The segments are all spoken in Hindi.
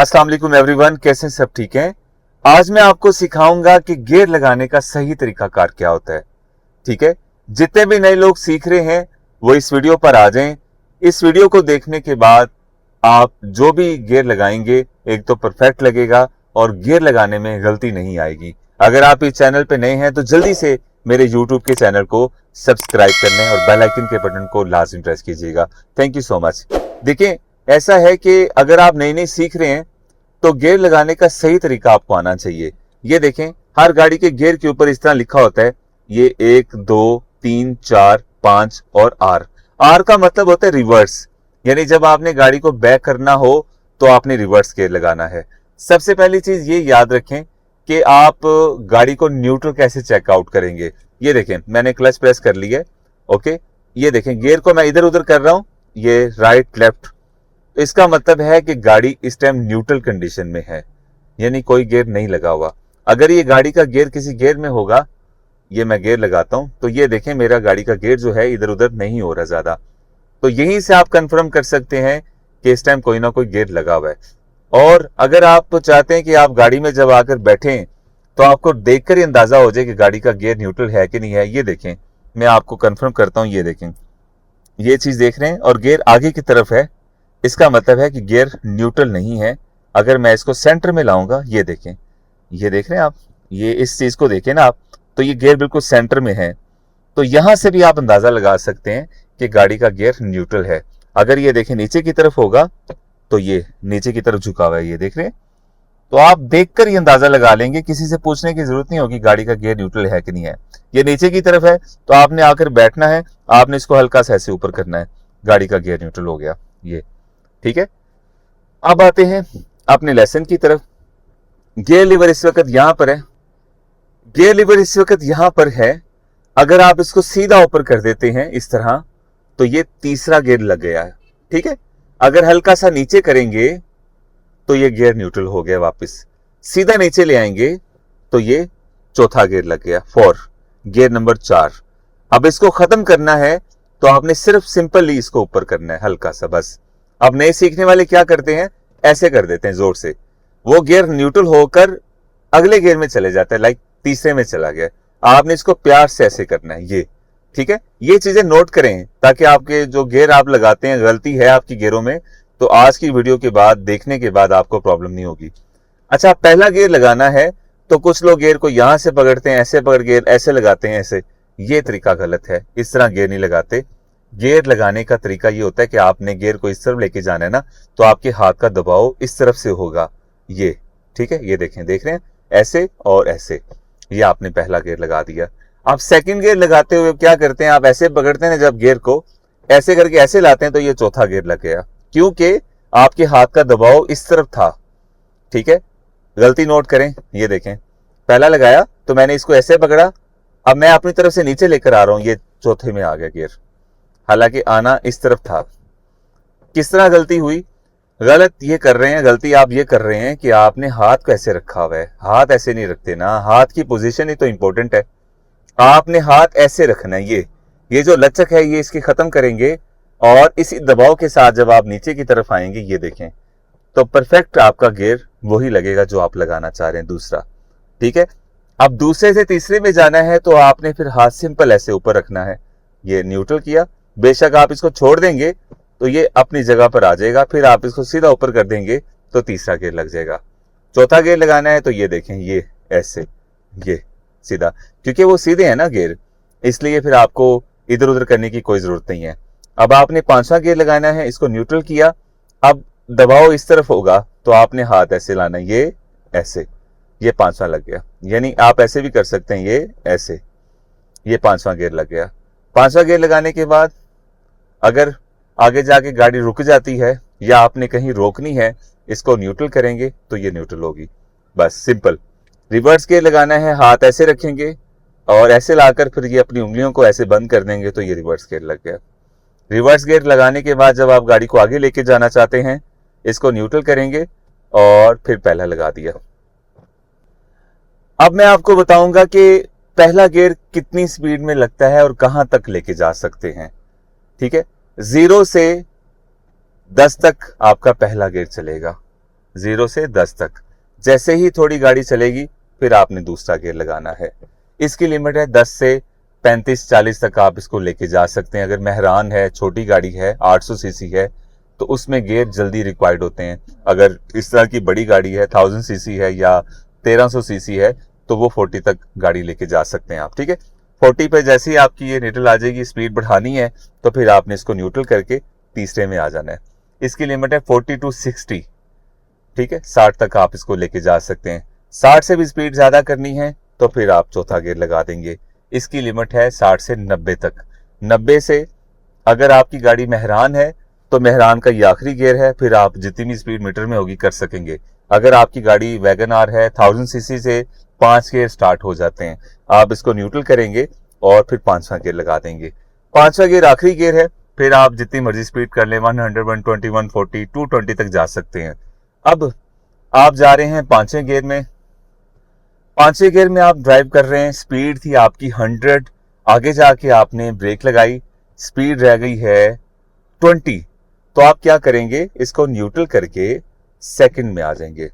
अस्सलाम वालेकुम एवरीवन, कैसे सब ठीक हैं। आज मैं आपको सिखाऊंगा कि गियर लगाने का सही तरीकाकार क्या होता है। ठीक है, जितने भी नए लोग सीख रहे हैं वो इस वीडियो पर आ जाएं। इस वीडियो को देखने के बाद आप जो भी गियर लगाएंगे एक तो परफेक्ट लगेगा और गियर लगाने में गलती नहीं आएगी। अगर आप इस चैनल पे नए हैं तो जल्दी से मेरे यूट्यूब के चैनल को सब्सक्राइब कर लें और बेल आइकन के बटन को लाजमी प्रेस कीजिएगा। Thank you so much. देखिए, ऐसा है कि अगर आप नई नई सीख रहे हैं तो गियर लगाने का सही तरीका आपको आना चाहिए। ये देखें, हर गाड़ी के गियर के ऊपर इस तरह लिखा होता है, ये 1 2 3 4 5 और आर। आर का मतलब होता है रिवर्स, यानी जब आपने गाड़ी को बैक करना हो तो आपने रिवर्स गियर लगाना है। सबसे पहली चीज ये याद रखें कि आप गाड़ी को न्यूट्रल कैसे चेकआउट करेंगे। ये देखें, मैंने क्लच प्रेस कर लिया है। ओके, ये देखें गियर को मैं इधर उधर कर रहा हूं, ये राइट लेफ्ट। इसका मतलब है कि गाड़ी इस टाइम न्यूट्रल कंडीशन में है, यानी कोई गियर नहीं लगा हुआ। अगर ये गाड़ी का गियर किसी गियर में होगा, ये मैं गियर लगाता हूं तो ये देखें मेरा गाड़ी का गियर जो है इधर उधर नहीं हो रहा ज्यादा। तो यहीं से आप कंफर्म कर सकते हैं कि इस टाइम कोई ना कोई गियर लगा हुआ है। और अगर आप चाहते हैं कि आप गाड़ी में जब आकर बैठें तो आपको देखकर ही अंदाजा हो जाए कि गाड़ी का गियर न्यूट्रल है कि नहीं है। ये देखें, मैं आपको कंफर्म करता हूं। ये देखें, ये चीज देख रहे हैं और गियर आगे की तरफ है, इसका मतलब है कि गियर न्यूट्रल नहीं है। अगर मैं इसको सेंटर में लाऊंगा, ये देखें, ये देख रहे हैं आप, ये इस चीज को देखें ना आप, तो ये गियर बिल्कुल सेंटर में है। तो यहां से भी आप अंदाजा लगा सकते हैं कि गाड़ी का गियर न्यूट्रल है। अगर ये देखें नीचे की तरफ होगा तो ये नीचे की तरफ झुका हुआ है, ये देख रहे हैं। तो आप देखकर ये अंदाजा लगा लेंगे, किसी से पूछने की जरूरत नहीं होगी गाड़ी का गियर न्यूट्रल है कि नहीं है। ये नीचे की तरफ है तो आपने आकर बैठना है, आपने इसको हल्का सा ऐसे ऊपर करना है, गाड़ी का गियर न्यूट्रल हो गया। ये ठीक है। अब आते हैं अपने लेसन की तरफ। गियर लीवर इस वक्त यहां पर है, गियर लीवर इस वक्त यहां पर है। अगर आप इसको सीधा ऊपर कर देते हैं इस तरह तो ये तीसरा गियर लग गया है। ठीक है, अगर हल्का सा नीचे करेंगे तो ये गियर न्यूट्रल हो गया। वापस सीधा नीचे ले आएंगे तो ये चौथा गियर लग गया, 4, गियर नंबर 4। अब इसको खत्म करना है तो आपने सिर्फ सिंपली इसको ऊपर करना है हल्का सा, बस। अब नए सीखने वाले क्या करते हैं, ऐसे कर देते हैं जोर से, वो गियर न्यूट्रल होकर अगले गियर में चले जाता है, लाइक तीसरे में चला गया। आपने इसको प्यार से ऐसे करना है, ये ठीक है। ये चीजें नोट करें ताकि आपके जो गियर आप लगाते हैं गलती है आपकी गियरों में, तो आज की वीडियो के बाद देखने के बाद आपको प्रॉब्लम नहीं होगी। अच्छा, पहला गियर लगाना है तो कुछ लोग गियर को यहां से पकड़ते हैं, ऐसे पकड़ गियर ऐसे लगाते हैं, ऐसे। ये तरीका गलत है, इस तरह गियर नहीं लगाते। गियर लगाने का तरीका ये होता है कि आपने गियर को इस तरफ लेके जाना है ना, तो आपके हाथ का दबाव इस तरफ से होगा, ये ठीक है। ये देखें, देख रहे हैं, ऐसे और ऐसे। ये आपने पहला गियर लगा दिया। आप सेकंड गियर लगाते हुए क्या करते हैं, आप ऐसे पकड़ते हैं, जब गियर को ऐसे करके ऐसे लाते हैं तो ये चौथा गियर लग गया, क्योंकि आपके हाथ का दबाव इस तरफ था। ठीक है, गलती नोट करें। ये देखें, पहला लगाया तो मैंने इसको ऐसे पकड़ा, अब मैं अपनी तरफ से नीचे लेकर आ रहा हूं, ये चौथे में आ गया गियर, हालांकि आना इस तरफ था। किस तरह गलती हुई, गलत ये कर रहे हैं, गलती आप ये कर रहे हैं कि आपने हाथ को ऐसे रखा हुआ है। हाथ ऐसे नहीं रखते ना, हाथ की पोजीशन ही तो इंपॉर्टेंट है। आपने हाथ ऐसे रखना है, ये जो लचक है ये इसकी खत्म करेंगे और इसी दबाव के साथ जब आप नीचे की तरफ आएंगे, ये देखें, तो परफेक्ट आपका गियर वही लगेगा जो आप लगाना चाह रहे हैं, दूसरा। ठीक है, अब दूसरे से तीसरे में जाना है तो आपने फिर हाथ सिंपल ऐसे ऊपर रखना है, ये न्यूट्रल किया। बेशक आप इसको छोड़ देंगे तो ये अपनी जगह पर आ जाएगा, फिर आप इसको सीधा ऊपर कर देंगे तो तीसरा गियर लग जाएगा। चौथा गियर लगाना है तो ये देखें, ये ऐसे, ये सीधा, क्योंकि वो सीधे है ना गियर, इसलिए फिर आपको इधर उधर करने की कोई जरूरत नहीं है। अब आपने पांचवा गियर लगाना है, इसको न्यूट्रल किया, अब दबाव इस तरफ होगा तो आपने हाथ ऐसे लाना है, ये ऐसे, ये पांचवा लग गया। यानी आप ऐसे भी कर सकते हैं, ये ऐसे, ये पांचवा गियर लग गया। पांचवा गियर लगाने के बाद अगर आगे जाके गाड़ी रुक जाती है या आपने कहीं रोकनी है, इसको न्यूट्रल करेंगे तो ये न्यूट्रल होगी, बस सिंपल। रिवर्स गियर लगाना है, हाथ ऐसे रखेंगे और ऐसे लाकर फिर ये अपनी उंगलियों को ऐसे बंद कर देंगे तो ये रिवर्स गियर लग गया। रिवर्स गियर लगाने के बाद जब आप गाड़ी को आगे लेके जाना चाहते हैं, इसको न्यूट्रल करेंगे और फिर पहला लगा दिया। अब मैं आपको बताऊंगा कि पहला गियर कितनी स्पीड में लगता है और कहां तक लेके जा सकते हैं। ठीक है, 0 से 10 तक आपका पहला गियर चलेगा। 0 से 10 तक। जैसे ही थोड़ी गाड़ी चलेगी फिर आपने दूसरा गियर लगाना है। इसकी लिमिट है 10 से 35-40 तक आप इसको लेके जा सकते हैं। अगर मेहरान है, छोटी गाड़ी है, 800 सीसी है, तो उसमें गियर जल्दी रिक्वायर्ड होते हैं। अगर इस तरह की बड़ी गाड़ी है, 1000 सीसी है या 1300 सीसी है, तो वो 40 तक गाड़ी लेके जा सकते हैं आप। ठीक है, 40 पे जैसे ही आपकी ये न्यूट्रल आ जाएगी, स्पीड बढ़ानी है तो फिर आपने इसको न्यूट्रल करके तीसरे में आ जाना है। इसकी लिमिट है 40 to 60। ठीक है, 60 तक आप इसको लेके जा सकते हैं। 60 से भी स्पीड ज्यादा करनी है तो फिर आप चौथा गियर लगा देंगे। इसकी लिमिट है 60 से 90 तक। 90 से अगर आपकी गाड़ी मेहरान है तो मेहरान का ये आखिरी गियर है, फिर आप जितनी भी स्पीड मीटर में होगी कर सकेंगे। अगर आपकी गाड़ी वैगन आर है, 1000 सीसी से 5 गियर स्टार्ट हो जाते हैं। आप इसको न्यूट्रल करेंगे और फिर 5वां गियर लगा देंगे। 5वां गियर आखिरी गियर है, फिर आप जितनी मर्जी स्पीड कर लें, 100, 120, 140, 220 तक जा सकते हैं। अब आप जा रहे हैं 5वें गियर में। 5वें गियर में आप ड्राइव कर रहे हैं, स्पीड थी आपकी 100, आगे जाके आपने ब्रेक लगाई, स्पीड रह गई है 20, तो आप क्या करेंगे, इसको न्यूट्रल करके सेकंड में आ जाएंगे।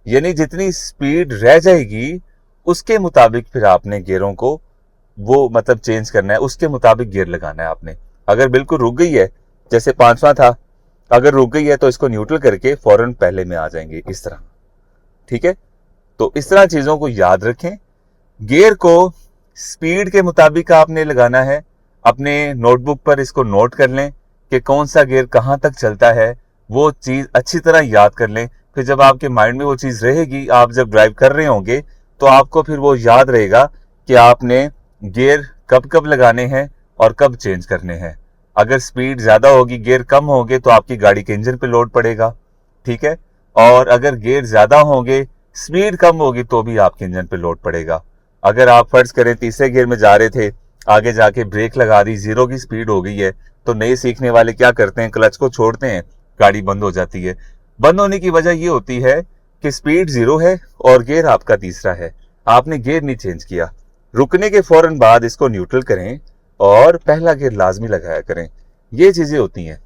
यानी जितनी स्पीड रह जाएगी उसके मुताबिक फिर आपने गियरों को वो मतलब चेंज करना है, उसके मुताबिक गियर लगाना है आपने। अगर बिल्कुल रुक गई है, जैसे 5वां था, अगर रुक गई है तो इसको न्यूट्रल करके फौरन पहले में आ जाएंगे, इस तरह। ठीक है, तो इस तरह चीजों को याद रखें। गियर को स्पीड के मुताबिक आपने लगाना है। अपने नोटबुक पर इसको नोट कर लें कि कौन सा गियर कहां तक चलता है, वो चीज अच्छी तरह याद कर लें। फिर जब आपके माइंड में वो चीज रहेगी, आप जब ड्राइव कर रहे होंगे तो आपको फिर वो याद रहेगा कि आपने गियर कब कब लगाने हैं और कब चेंज करने हैं। अगर स्पीड ज्यादा होगी, गियर कम होंगे तो आपकी गाड़ी के इंजन पे लोड पड़ेगा। ठीक है, और अगर गियर ज्यादा होंगे, स्पीड कम होगी तो भी आपके इंजन पे लोड पड़ेगा। अगर आप फर्ज करें तीसरे गियर में जा रहे थे, आगे जाके ब्रेक लगा दी, 0 की स्पीड हो गई है, तो नए सीखने वाले क्या करते हैं, क्लच को छोड़ते हैं, गाड़ी बंद हो जाती है। बंद होने की वजह ये होती है कि स्पीड 0 है और गियर आपका तीसरा है, आपने गियर नहीं चेंज किया। रुकने के फौरन बाद इसको न्यूट्रल करें और पहला गियर लाजमी लगाया करें। ये चीजें होती हैं,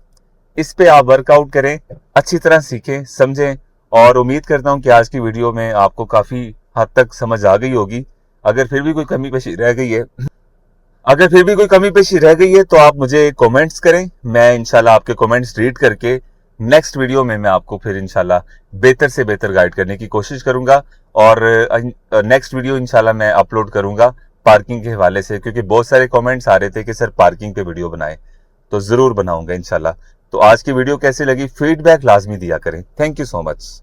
इस पे आप वर्कआउट करें, अच्छी तरह सीखें, समझें, और उम्मीद करता हूं कि आज की वीडियो में आपको काफी हद तक समझ आ गई होगी। अगर फिर भी कोई कमी पेशी रह गई है तो आप मुझे कमेंट्स करें, मैं इंशाल्लाह आपके कमेंट्स रीड करके नेक्स्ट वीडियो में मैं आपको फिर इंशाल्लाह बेहतर से बेहतर गाइड करने की कोशिश करूंगा। और नेक्स्ट वीडियो इंशाल्लाह मैं अपलोड करूंगा पार्किंग के हवाले से, क्योंकि बहुत सारे कमेंट्स आ रहे थे कि सर पार्किंग पे वीडियो बनाएं, तो जरूर बनाऊंगा इंशाल्लाह। तो आज की वीडियो कैसी लगी, फीडबैक लाजमी दिया करें। Thank you so much.